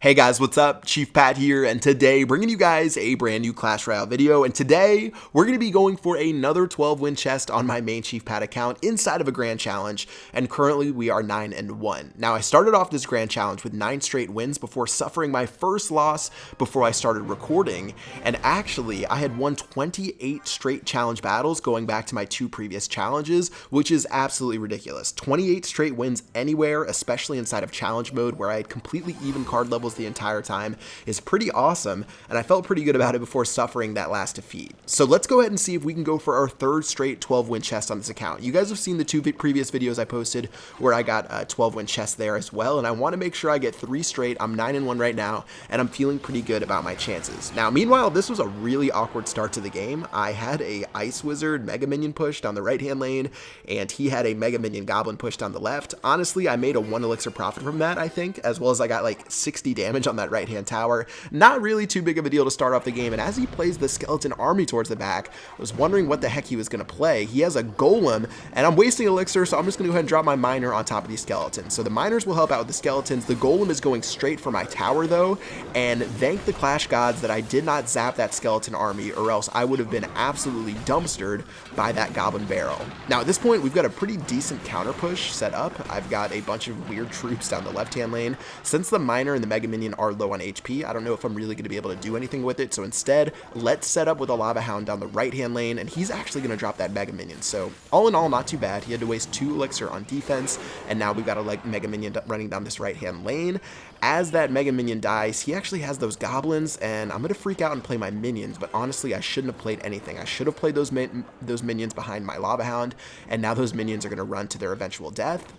Hey guys, what's up? Chief Pat here, and today bringing you guys a brand new Clash Royale video, and today we're going to be going for another 12-win chest on my main Chief Pat account inside of a Grand Challenge, and currently we are 9-1. Now, I started off this Grand Challenge with 9 straight wins before suffering my first loss before I started recording, and actually I had won 28 straight challenge battles going back to my 2 previous challenges, which is absolutely ridiculous. 28 straight wins anywhere, especially inside of challenge mode where I had completely even card levels the entire time, is pretty awesome, and I felt pretty good about it before suffering that last defeat. So let's go ahead and see if we can go for our third straight 12-win chest on this account. You guys have seen the 2 previous videos I posted where I got a 12-win chest there as well, and I want to make sure I get 3 straight. I'm 9-1 right now, and I'm feeling pretty good about my chances. Now, meanwhile, this was a really awkward start to the game. I had a Ice Wizard Mega Minion push down the right-hand lane, and he had a Mega Minion Goblin push down the left. Honestly, I made a 1 elixir profit from that, I think, as well as I got like 60 damage on that right-hand tower. Not really too big of a deal to start off the game, and as he plays the skeleton army towards the back, I was wondering what the heck he was going to play. He has a golem, and I'm wasting elixir, so I'm just going to go ahead and drop my miner on top of these skeletons. So the miners will help out with the skeletons. The golem is going straight for my tower, though, and thank the Clash gods that I did not zap that skeleton army, or else I would have been absolutely dumpstered by that goblin barrel. Now, at this point, we've got a pretty decent counter push set up. I've got a bunch of weird troops down the left-hand lane. Since the miner and the Mega Minion are low on HP, I don't know if I'm really going to be able to do anything with it, so instead, let's set up with a Lava Hound down the right-hand lane, and he's actually going to drop that Mega Minion. So, all in all, not too bad. He had to waste 2 elixir on defense, and now we've got a Mega Minion running down this right-hand lane. As that Mega Minion dies, he actually has those goblins, and I'm going to freak out and play my minions, but honestly, I shouldn't have played anything. I should have played those minions behind my Lava Hound, and now those minions are going to run to their eventual death.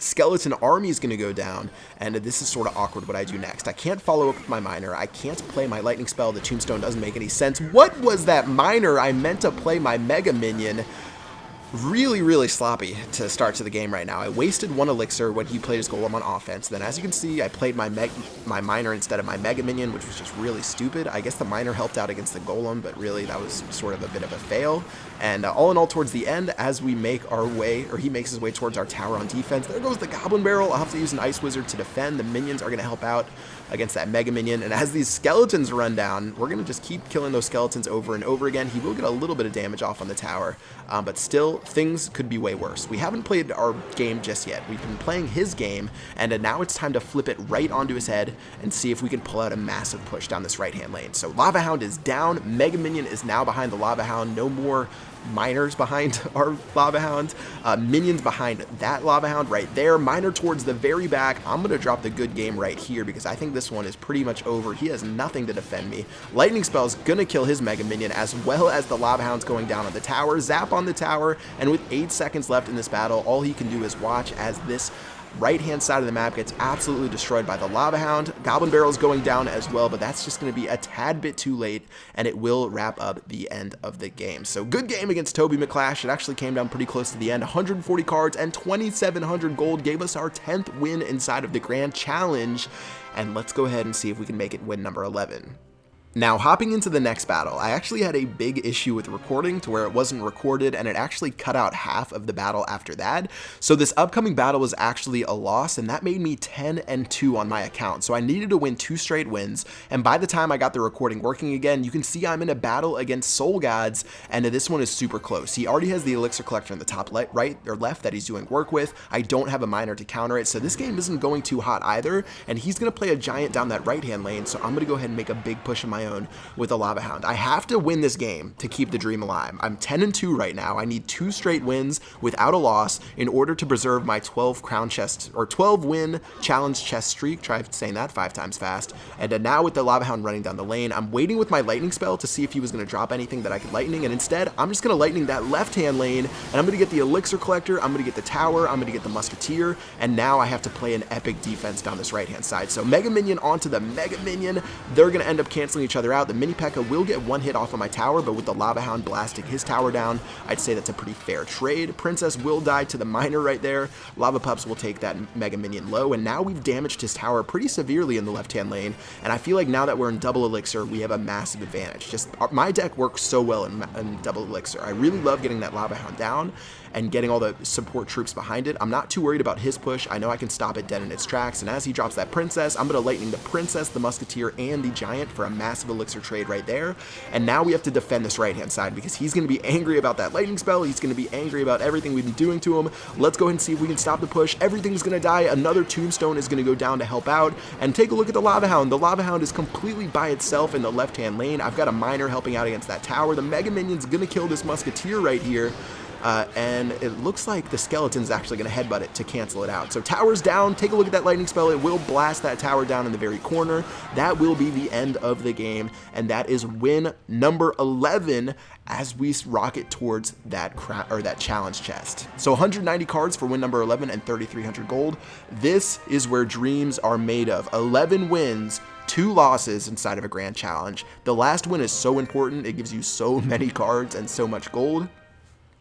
Skeleton army is going to go down, and this is sort of awkward what I do next. I can't follow up with my miner. I can't play my lightning spell. The tombstone doesn't make any sense. What was that miner? I meant to play my Mega Minion. Really sloppy to start to the game right now. I wasted 1 elixir when he played his golem on offense. Then, as you can see, I played my miner instead of my Mega Minion, which was just really stupid. I guess the miner helped out against the golem, but really that was sort of a bit of a fail. And all in all, towards the end, as we make our way, or he makes his way towards our tower on defense, there goes the goblin barrel. I'll have to use an Ice Wizard to defend. The minions are going to help out against that Mega Minion, and as these skeletons run down, we're going to just keep killing those skeletons over and over again. He will get a little bit of damage off on the tower, but still, things could be way worse. We haven't played our game just yet. We've been playing his game, and now it's time to flip it right onto his head and see if we can pull out a massive push down this right-hand lane. So Lava Hound is down. Mega Minion is now behind the Lava Hound. No more miners behind our Lava Hound, minions behind that Lava Hound right there, miner towards the very back. I'm going to drop the good game right here because I think this one is pretty much over. He has nothing to defend me. Lightning spell is going to kill his Mega Minion, as well as the Lava Hound's going down on the tower. Zap on the tower, and with 8 seconds left in this battle, all he can do is watch as this right-hand side of the map gets absolutely destroyed by the Lava Hound. Goblin Barrel's going down as well, but that's just going to be a tad bit too late, and it will wrap up the end of the game. So good game against Toby McClash. It actually came down pretty close to the end. 140 cards and 2,700 gold gave us our 10th win inside of the Grand Challenge, and let's go ahead and see if we can make it win number 11. Now, hopping into the next battle, I actually had a big issue with recording to where it wasn't recorded, and it actually cut out half of the battle after that. So this upcoming battle was actually a loss, and that made me 10-2 on my account. So I needed to win 2 straight wins, and by the time I got the recording working again, you can see I'm in a battle against Soul Gods, and this one is super close. He already has the elixir collector in the top right or left that he's doing work with. I don't have a miner to counter it, so this game isn't going too hot either, and he's going to play a giant down that right-hand lane, so I'm going to go ahead and make a big push of my own with a Lava Hound. I have to win this game to keep the dream alive. I'm 10-2 right now. I need 2 straight wins without a loss in order to preserve my 12 win challenge chest streak. Try saying that 5 times fast. And now with the Lava Hound running down the lane, I'm waiting with my lightning spell to see if he was going to drop anything that I could lightning, and instead I'm just going to lightning that left hand lane, and I'm going to get the elixir collector, I'm going to get the tower, I'm going to get the musketeer, and now I have to play an epic defense down this right hand side. So Mega Minion onto the Mega Minion. They're going to end up canceling each other out. The Mini P.E.K.K.A. will get 1 hit off of my tower, but with the Lava Hound blasting his tower down, I'd say that's a pretty fair trade. Princess will die to the miner right there. Lava Pups will take that Mega Minion low, and now we've damaged his tower pretty severely in the left-hand lane, and I feel like now that we're in double elixir, we have a massive advantage. Just my deck works so well in double elixir. I really love getting that Lava Hound down, and getting all the support troops behind it. I'm not too worried about his push. I know I can stop it dead in its tracks, and as he drops that princess, I'm going to lightning the princess, the musketeer, and the giant for a massive elixir trade right there. And now we have to defend this right-hand side because he's going to be angry about that lightning spell. He's going to be angry about everything we've been doing to him. Let's go ahead and see if we can stop the push. Everything's going to die. Another tombstone is going to go down to help out. And take a look at the lava hound. The lava hound is completely by itself in the left-hand lane. I've got a miner helping out against that tower. The mega minion's going to kill this musketeer right here. And it looks like the skeleton's actually going to headbutt it to cancel it out. So tower's down. Take a look at that lightning spell. It will blast that tower down in the very corner. That will be the end of the game, and that is win number 11 as we rocket towards that challenge chest. So 190 cards for win number 11 and 3,300 gold. This is where dreams are made of. 11 wins, 2 losses inside of a grand challenge. The last win is so important. It gives you so many cards and so much gold.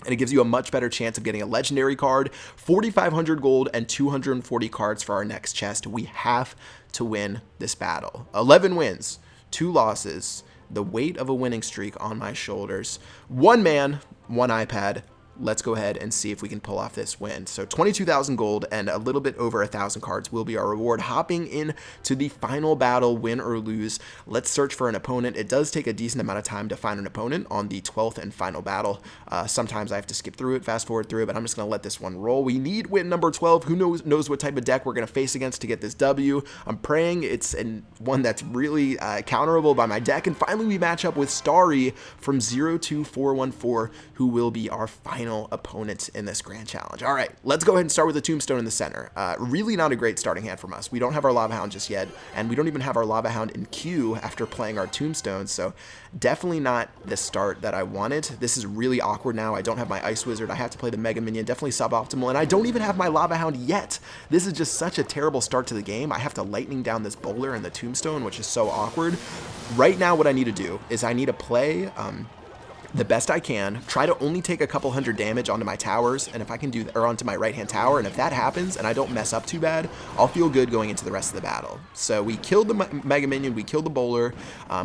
And it gives you a much better chance of getting a legendary card, 4,500 gold, and 240 cards for our next chest. We have to win this battle. 11 wins, 2 losses, the weight of a winning streak on my shoulders. 1 man, 1 iPad. Let's go ahead and see if we can pull off this win. So 22,000 gold and a little bit over 1,000 cards will be our reward. Hopping in to the final battle, win or lose. Let's search for an opponent. It does take a decent amount of time to find an opponent on the 12th and final battle. Sometimes I have to skip through it, fast forward through it, but I'm just going to let this one roll. We need win number 12. Who knows what type of deck we're going to face against to get this W. I'm praying it's one that's really counterable by my deck. And finally, we match up with Starry from 02414, who will be our final opponent in this grand challenge. All right, let's go ahead and start with the tombstone in the center. Really not a great starting hand from us. We don't have our lava hound just yet, and we don't even have our lava hound in queue after playing our tombstone, so definitely not the start that I wanted. This is really awkward now. I don't have my ice wizard. I have to play the mega minion. Definitely suboptimal, and I don't even have my lava hound yet. This is just such a terrible start to the game. I have to lightning down this bowler and the tombstone, which is so awkward. Right now, what I need to do is I need to play the best I can, try to only take a couple hundred damage onto my towers, and if I can do, or onto my right-hand tower, and if that happens and I don't mess up too bad, I'll feel good going into the rest of the battle. So we killed the mega minion, we killed the bowler.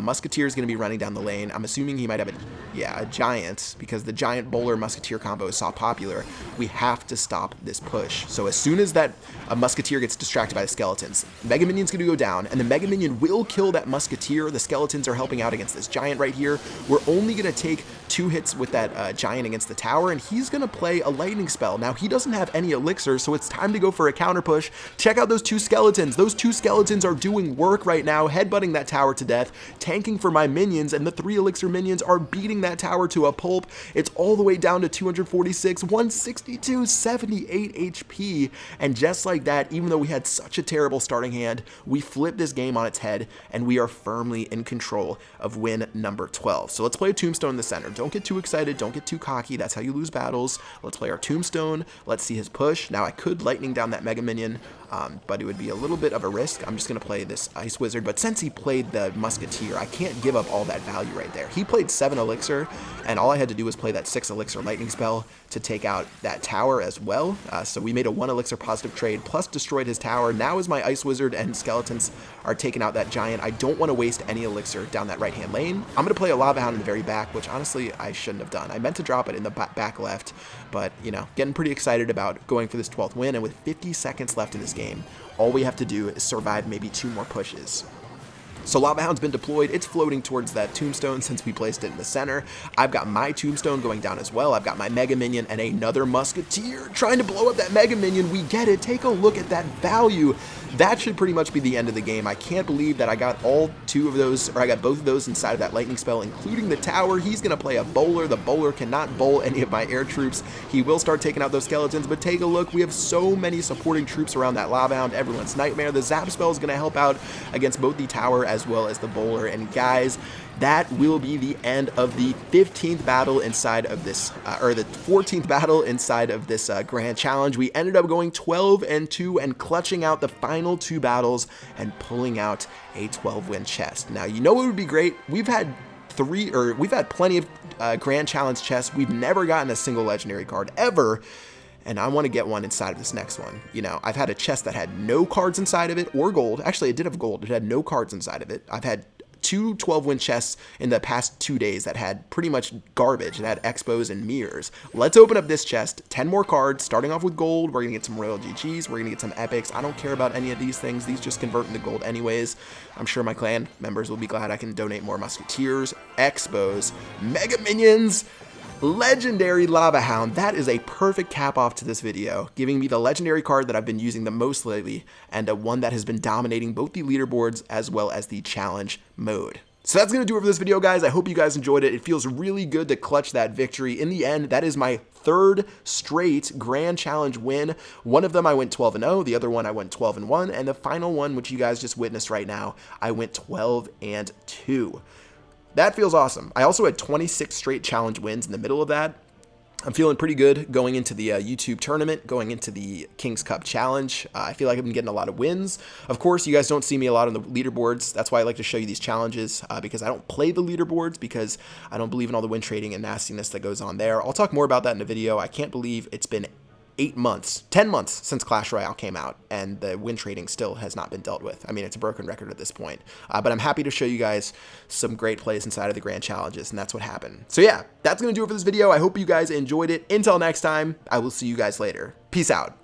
Musketeer is going to be running down the lane. I'm assuming he might have a giant, because the giant bowler musketeer combo is so popular. We have to stop this push. So as soon as that musketeer gets distracted by the skeletons, mega minion's going to go down, and the mega minion will kill that musketeer. The skeletons are helping out against this giant right here. We're only going to take 2 hits with that giant against the tower, and he's going to play a lightning spell. Now, he doesn't have any elixir, so it's time to go for a counter push. Check out those 2 skeletons. Those 2 skeletons are doing work right now, headbutting that tower to death, tanking for my minions, and the 3 elixir minions are beating that tower to a pulp. It's all the way down to 246, 162, 78 HP, and just like that, even though we had such a terrible starting hand, we flipped this game on its head, and we are firmly in control of win number 12. So let's play a tombstone in the center. Don't get too excited. Don't get too cocky. That's how you lose battles. Let's play our tombstone. Let's see his push. Now, I could lightning down that mega minion, but it would be a little bit of a risk. I'm just going to play this ice wizard, but since he played the musketeer, I can't give up all that value right there. He played 7 elixir, and all I had to do was play that 6 elixir lightning spell to take out that tower as well. So we made a 1 elixir positive trade, plus destroyed his tower. Now as my ice wizard and skeletons are taking out that giant, I don't want to waste any elixir down that right hand lane. I'm going to play a lava hound in the very back, which honestly I shouldn't have done. I meant to drop it in the back left, but you know, getting pretty excited about going for this 12th win, and with 50 seconds left in this game, all we have to do is survive maybe 2 more pushes. So Lava Hound's been deployed. It's floating towards that tombstone since we placed it in the center. I've got my tombstone going down as well. I've got my Mega Minion and another Musketeer trying to blow up that Mega Minion. We get it. Take a look at that value. That should pretty much be the end of the game. I can't believe that I got all 2 of those, or I got both of those inside of that lightning spell, including the tower. He's going to play a bowler. The bowler cannot bowl any of my air troops. He will start taking out those skeletons, but take a look. We have so many supporting troops around that Lava Hound. Everyone's nightmare. The Zap spell is going to help out against both the tower as well as the bowler. And guys, that will be the end of the 15th battle inside of this, or the 14th battle inside of this grand challenge. We ended up going 12-2 and clutching out the final 2 battles and pulling out a 12-win chest. Now, you know what would be great? We've had plenty of grand challenge chests. We've never gotten a single legendary card ever. And I want to get one inside of this next one. You know, I've had a chest that had no cards inside of it or gold. Actually, it did have gold. It had no cards inside of it. I've had two 12-win chests in the past 2 days that had pretty much garbage. It had expos and mirrors. Let's open up this chest. 10 more cards, starting off with gold. We're going to get some royal GGs. We're going to get some epics. I don't care about any of these things. These just convert into gold anyways. I'm sure my clan members will be glad I can donate more musketeers, expos, mega minions, legendary lava hound. That is a perfect cap off to this video, giving me the legendary card that I've been using the most lately, and one that has been dominating both the leaderboards as well as the challenge mode. So that's going to do it for this video, guys. I hope you guys enjoyed it. It feels really good to clutch that victory. In the end, that is my third straight Grand Challenge win. One of them I went 12-0, the other one I went 12-1, and the final one, which you guys just witnessed right now, I went 12-2. That feels awesome. I also had 26 straight challenge wins in the middle of that. I'm feeling pretty good going into the YouTube tournament, going into the King's Cup Challenge. I feel like I've been getting a lot of wins. Of course, you guys don't see me a lot on the leaderboards. That's why I like to show you these challenges, because I don't play the leaderboards, because I don't believe in all the win trading and nastiness that goes on there. I'll talk more about that in a video. I can't believe it's been 10 months since Clash Royale came out, and the win trading still has not been dealt with. I mean, it's a broken record at this point. But I'm happy to show you guys some great plays inside of the Grand Challenges, and that's what happened. So yeah, that's going to do it for this video. I hope you guys enjoyed it. Until next time, I will see you guys later. Peace out.